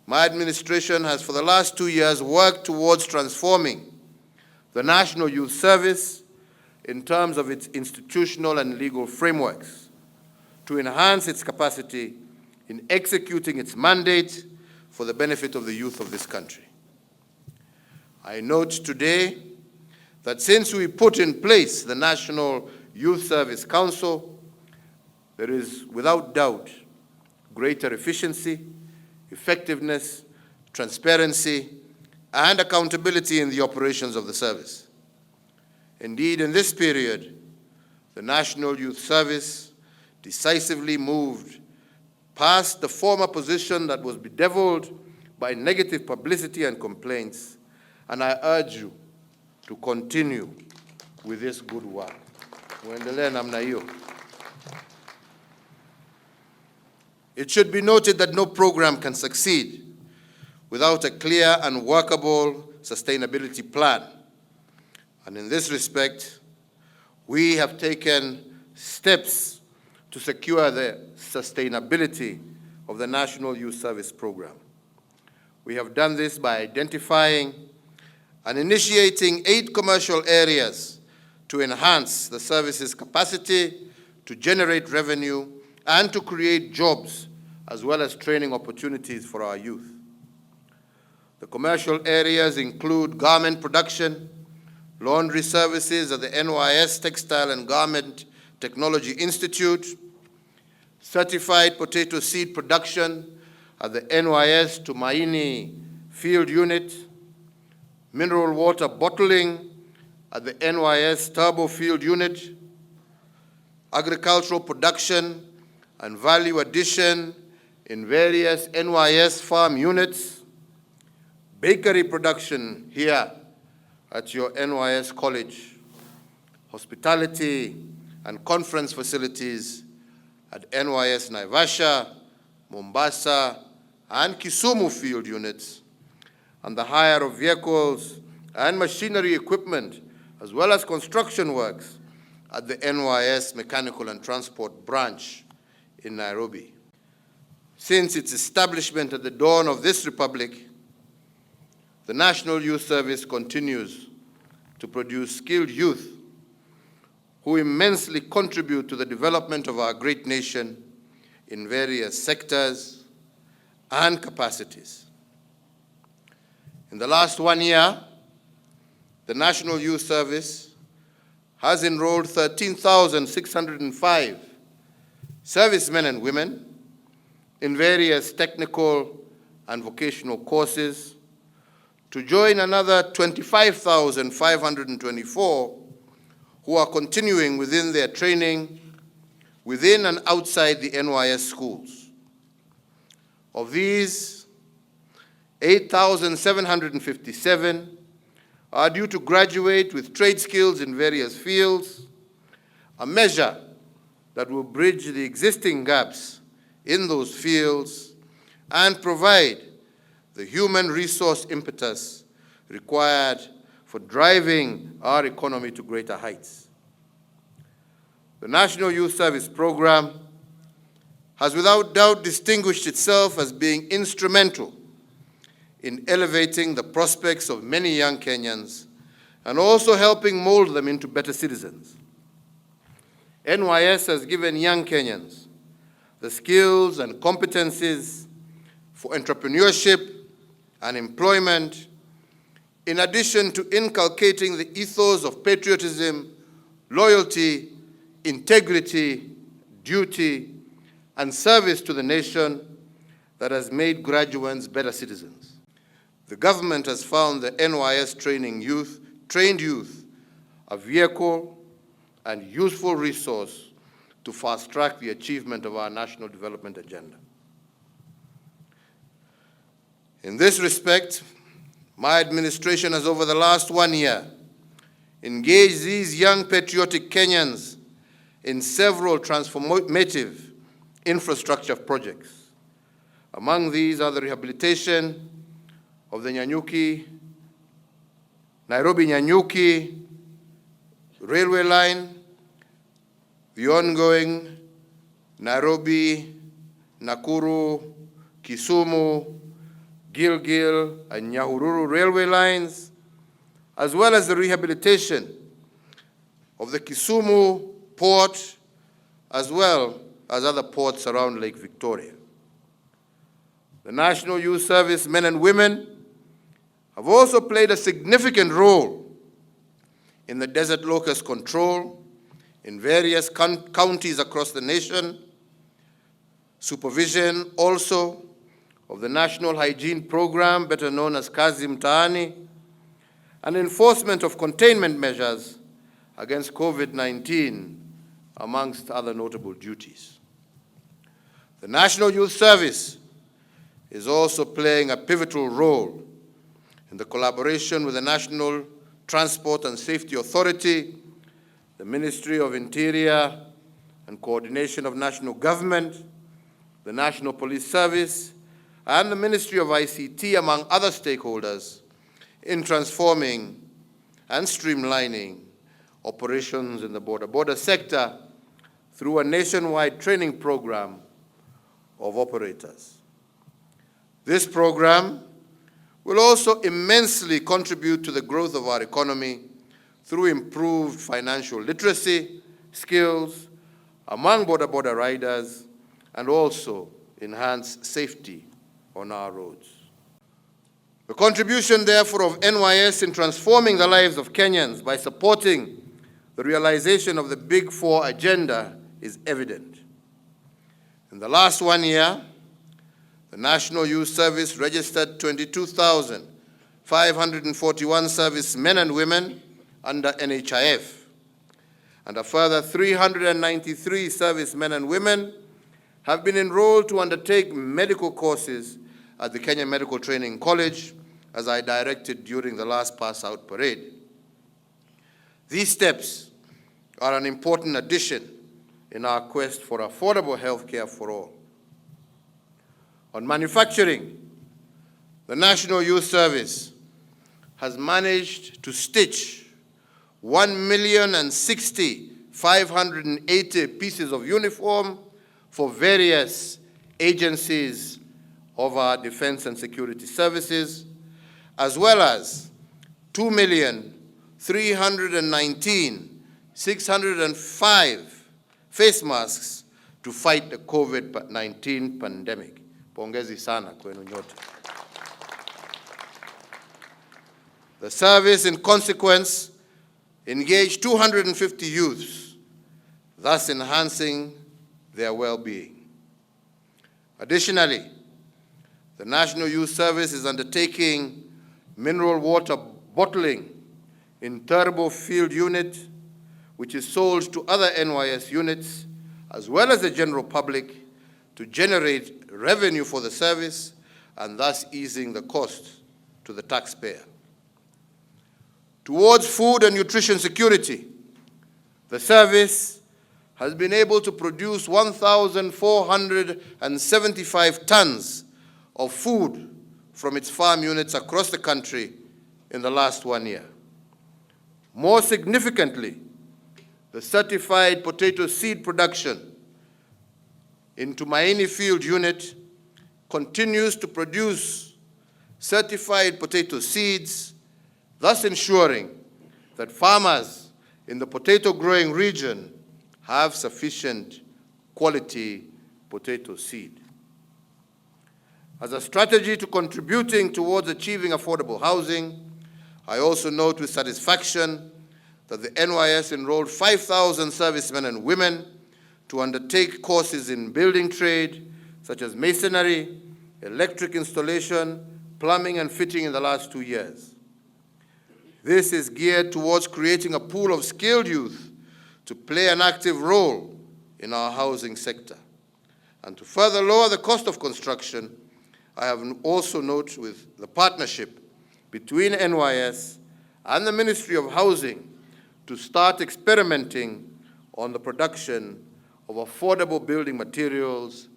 my administration has for the last 2 years worked towards transforming the National Youth Service in terms of its institutional and legal frameworks to enhance its capacity in executing its mandate for the benefit of the youth of this country. I note today that since we put in place the National Youth Service Council, there is without doubt greater efficiency, effectiveness, transparency, and accountability in the operations of the service. Indeed, in this period, the National Youth Service decisively moved past the former position that was bedeviled by negative publicity and complaints, and I urge you to continue with this good work. Muendelee namna hiyo. It should be noted that no program can succeed without a clear and workable sustainability plan. And in this respect, we have taken steps to secure the sustainability of the National Youth Service Program. We have done this by identifying and initiating 8 commercial areas to enhance the service's capacity to generate revenue and to create jobs, as well as training opportunities for our youth. The commercial areas include garment production, laundry services at the NYS Textile and Garment Technology Institute, certified potato seed production at the NYS Tumaini Field Unit, mineral water bottling at the NYS Turbo Field Unit, agricultural production and value addition in various NYS farm units, bakery production here at your NYS College, hospitality and conference facilities at NYS Naivasha, Mombasa, and Kisumu field units, and the hire of vehicles and machinery equipment, as well as construction works at the NYS Mechanical and Transport branch in Nairobi. Since its establishment at the dawn of this republic, the National Youth Service continues to produce skilled youth who immensely contribute to the development of our great nation in various sectors and capacities. In the last 1 year, the National Youth Service has enrolled 13,605 servicemen and women in various technical and vocational courses to join another 25,524 who are continuing within their training within and outside the NYS schools. Of these, 8,757 are due to graduate with trade skills in various fields, a measure that will bridge the existing gaps in those fields and provide the human resource impetus required for driving our economy to greater heights. The National Youth Service Program has without doubt distinguished itself as being instrumental in elevating the prospects of many young Kenyans and also helping mold them into better citizens. NYS has given young Kenyans the skills and competencies for entrepreneurship and employment, in addition to inculcating the ethos of patriotism, loyalty, integrity, duty, and service to the nation that has made graduates better citizens. The government has found the NYS trained youth a vehicle and useful resource to fast-track the achievement of our national development agenda. In this respect, my administration has over the last 1 year engaged these young patriotic Kenyans in several transformative infrastructure projects. Among these are the rehabilitation of the Nairobi-Nyanyuki railway line, the ongoing Nairobi, Nakuru, Kisumu, Gilgil and Nyahururu railway lines, as well as the rehabilitation of the Kisumu port, as well as other ports around Lake Victoria. The National Youth Service men and women have also played a significant role in the desert locust control in various counties across the nation, supervision also of the National Hygiene Program, better known as Kazi Mtaani, and enforcement of containment measures against COVID-19, amongst other notable duties. The National Youth Service is also playing a pivotal role in the collaboration with the National Transport and Safety Authority, the Ministry of Interior and Coordination of National Government, the National Police Service, and the Ministry of ICT, among other stakeholders, in transforming and streamlining operations in the border sector through a nationwide training program of operators. This program will also immensely contribute to the growth of our economy through improved financial literacy skills among border riders and also enhance safety on our roads. The contribution, therefore, of NYS in transforming the lives of Kenyans by supporting the realization of the Big Four agenda is evident. In the last 1 year, the National Youth Service registered 22,541 servicemen and women under NHIF, and a further 393 servicemen and women have been enrolled to undertake medical courses at the Kenya Medical Training College, as I directed during the last pass-out parade. These steps are an important addition in our quest for affordable health care for all. On manufacturing, the National Youth Service has managed to stitch 1,060,580 pieces of uniform for various agencies of our defense and security services, as well as 2,319,605 face masks to fight the COVID-19 pandemic. Pongezi sana kwenu nyote. The service, in consequence, engaged 250 youths, thus enhancing their well-being. Additionally, the National Youth Service is undertaking mineral water bottling in Turbo Field Unit, which is sold to other NYS units, as well as the general public, to generate revenue for the service and thus easing the cost to the taxpayer. Towards food and nutrition security, the service has been able to produce 1,475 tons of food from its farm units across the country in the last 1 year. More significantly, the certified potato seed production in Tumaini Field Unit continues to produce certified potato seeds, thus ensuring that farmers in the potato growing region have sufficient quality potato seed. As a strategy to contributing towards achieving affordable housing, I also note with satisfaction that the NYS enrolled 5,000 servicemen and women to undertake courses in building trade, such as masonry, electric installation, plumbing, and fitting in the last 2 years. This is geared towards creating a pool of skilled youth to play an active role in our housing sector. And to further lower the cost of construction, I have also noted with the partnership between NYS and the Ministry of Housing to start experimenting on the production of affordable building materials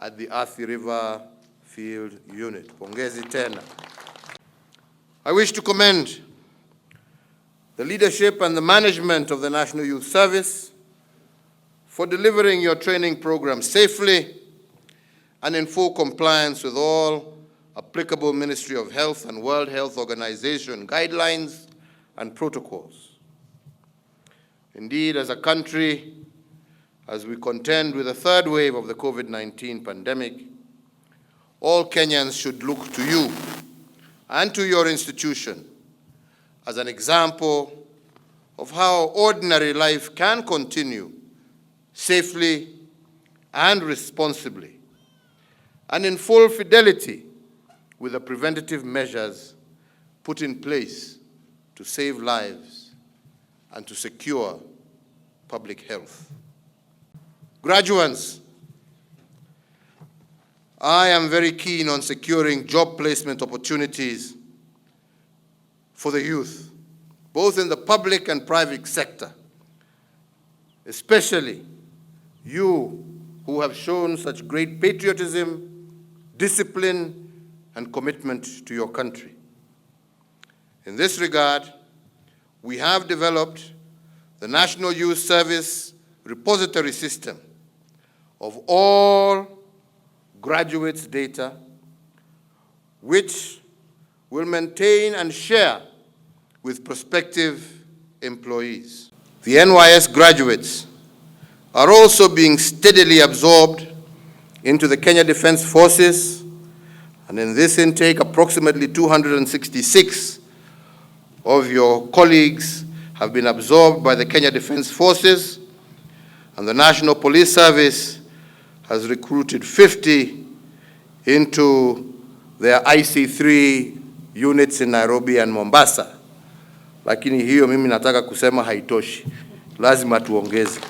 at the Athi River Field Unit. Pongezi tena. I wish to commend the leadership and the management of the National Youth Service for delivering your training program safely and in full compliance with all applicable Ministry of Health and World Health Organization guidelines and protocols. Indeed, as a country, as we contend with the third wave of the COVID-19 pandemic, all Kenyans should look to you and to your institution as an example of how ordinary life can continue safely and responsibly, and in full fidelity with the preventative measures put in place to save lives and to secure public health. Graduates, I am very keen on securing job placement opportunities for the youth, both in the public and private sector, especially you who have shown such great patriotism, discipline, and commitment to your country. In this regard, we have developed the National Youth Service Repository System of all graduates' data, which will maintain and share with prospective employees. The NYS graduates are also being steadily absorbed into the Kenya Defense Forces, and in this intake, approximately 266 of your colleagues have been absorbed by the Kenya Defense Forces, and the National Police Service has recruited 50 into their IC3 units in Nairobi and Mombasa. Lakini hiyo mimi nataka kusema haitoshi. Lazima tuongeze.